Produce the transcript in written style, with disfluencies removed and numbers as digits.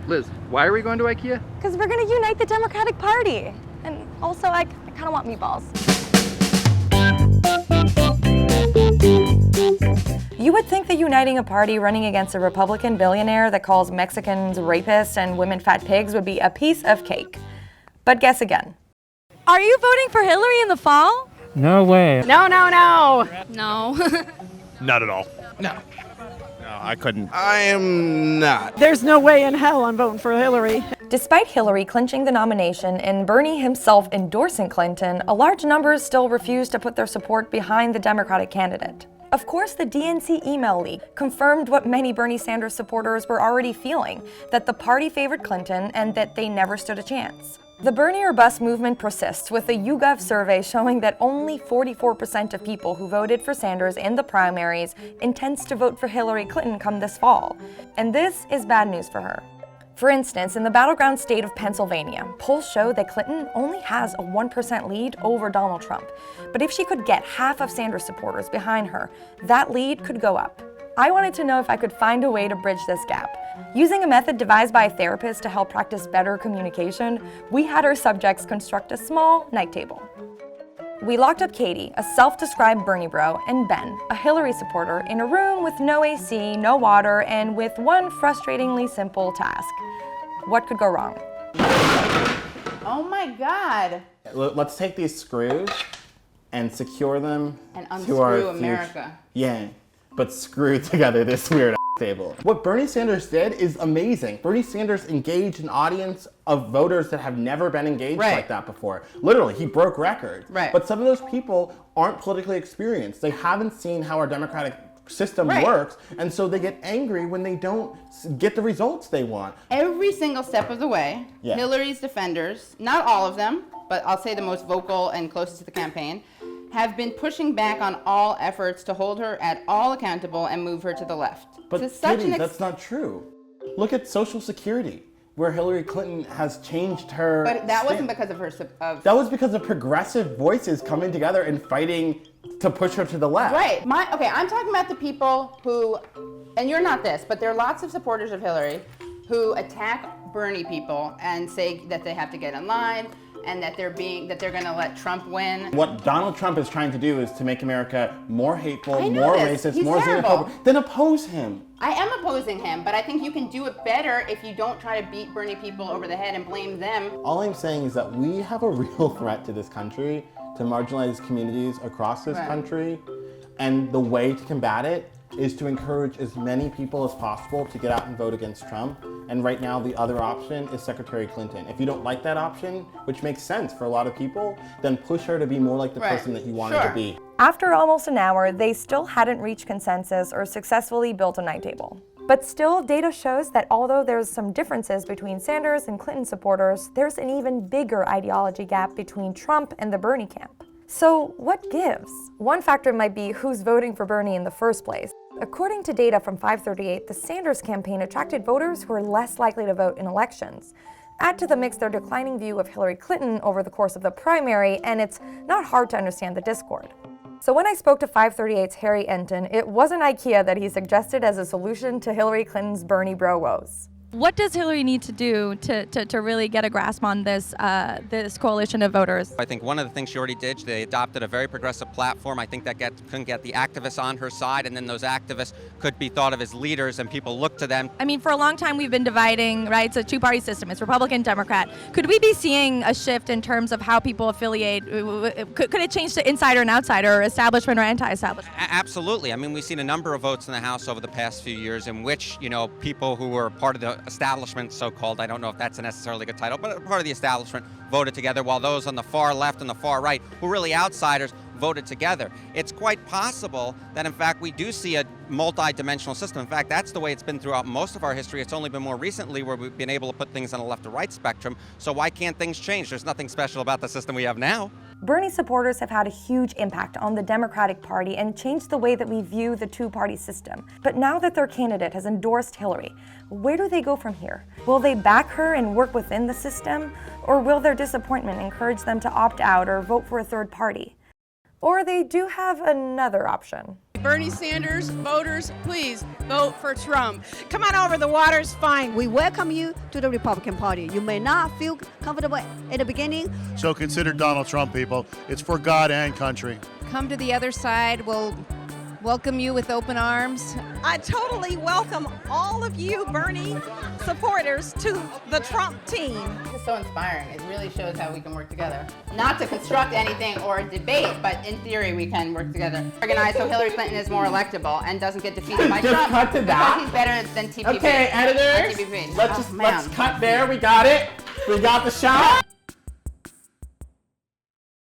Liz, why are we going to IKEA? Because we're going to unite the Democratic Party. And also, I kind of want meatballs. You would think that uniting a party running against a Republican billionaire that calls Mexicans rapists and women fat pigs would be a piece of cake. But guess again. Are you voting for Hillary in the fall? No way. No. No. Not at all. No. No, I couldn't. I am not. There's no way in hell I'm voting for Hillary. Despite Hillary clinching the nomination and Bernie himself endorsing Clinton, a large number still refuse to put their support behind the Democratic candidate. Of course, the DNC email leak confirmed what many Bernie Sanders supporters were already feeling, that the party favored Clinton and that they never stood a chance. The Bernie or Bust movement persists, with a YouGov survey showing that only 44% of people who voted for Sanders in the primaries intends to vote for Hillary Clinton come this fall. And this is bad news for her. For instance, in the battleground state of Pennsylvania, polls show that Clinton only has a 1% lead over Donald Trump. But if she could get half of Sanders supporters behind her, that lead could go up. I wanted to know if I could find a way to bridge this gap. Using a method devised by a therapist to help practice better communication, we had our subjects construct a small night table. We locked up Katie, a self-described Bernie bro, and Ben, a Hillary supporter, in a room with no AC, no water, and with one frustratingly simple task. What could go wrong? Oh my God. Let's take these screws and secure them And to our unscrew America. Yeah, but screw together this weird table. What Bernie Sanders did is amazing. Bernie Sanders engaged an audience of voters that have never been engaged like that before. Literally, he broke records. Right. But some of those people aren't politically experienced. They haven't seen how our democratic system works, and so they get angry when they don't get the results they want. Every single step of the way, Yeah. Hillary's defenders, not all of them, but I'll say the most vocal and closest to the campaign, have been pushing back on all efforts to hold her at all accountable and move her to the left. But To such Katie, an that's not true. Look at Social Security, where Hillary Clinton has changed her. But that wasn't stand. because of her. That was because of progressive voices coming together and fighting to push her to the left. Right. Okay, I'm talking about the people who, and you're not this, but there are lots of supporters of Hillary who attack Bernie people and say that they have to get in line and that they're going to let Trump win. What Donald Trump is trying to do is to make America more hateful, I know more this. racist, He's more terrible. xenophobic. Then oppose him. I am opposing him, but I think you can do it better if you don't try to beat Bernie people over the head and blame them. All I'm saying is that we have a real threat to this country, to marginalized communities across this country, and the way to combat it is to encourage as many people as possible to get out and vote against Trump. And right now, the other option is Secretary Clinton. If you don't like that option, which makes sense for a lot of people, then push her to be more like the person that you want her to be. After almost an hour, they still hadn't reached consensus or successfully built a night table. But still, data shows that although there's some differences between Sanders and Clinton supporters, there's an even bigger ideology gap between Trump and the Bernie camp. So what gives? One factor might be who's voting for Bernie in the first place. According to data from 538, the Sanders campaign attracted voters who are less likely to vote in elections. Add to the mix their declining view of Hillary Clinton over the course of the primary, and it's not hard to understand the discord. So when I spoke to 538's Harry Enton, it wasn't IKEA that he suggested as a solution to Hillary Clinton's Bernie bro woes. What does Hillary need to do to really get a grasp on this coalition of voters? I think one of the things she already did, they adopted a very progressive platform. I think that couldn't get the activists on her side, and then those activists could be thought of as leaders, and people look to them. I mean, for a long time we've been dividing, right? It's a two-party system. It's Republican, Democrat. Could we be seeing a shift in terms of how people affiliate? Could it change to insider and outsider, or establishment or anti-establishment? Absolutely. I mean, we've seen a number of votes in the House over the past few years in which, people who were part of the establishment, so-called, I don't know if that's a necessarily good title, but part of the establishment voted together, while those on the far left and the far right, who are really outsiders, voted together. It's quite possible that, in fact, we do see a multi-dimensional system. In fact, that's the way it's been throughout most of our history. It's only been more recently where we've been able to put things on a left to right spectrum. So why can't things change? There's nothing special about the system we have now. Bernie supporters have had a huge impact on the Democratic Party and changed the way that we view the two-party system. But now that their candidate has endorsed Hillary, where do they go from here? Will they back her and work within the system? Or will their disappointment encourage them to opt out or vote for a third party? Or they do have another option. Bernie Sanders voters, please vote for Trump. Come on over, the water's fine. We welcome you to the Republican Party. You may not feel comfortable at the beginning. So consider Donald Trump, people. It's for God and country. Come to the other side. We'll welcome you with open arms. I totally welcome all of you Bernie supporters to the Trump team. This is so inspiring. It really shows how we can work together. Not to construct anything or debate, but in theory we can work together. Organized so Hillary Clinton is more electable and doesn't get defeated by Just Trump. cut to that. Because he's better than TPP. Okay, editors, TPP. let's Man. cut there. We got it. We got the shot.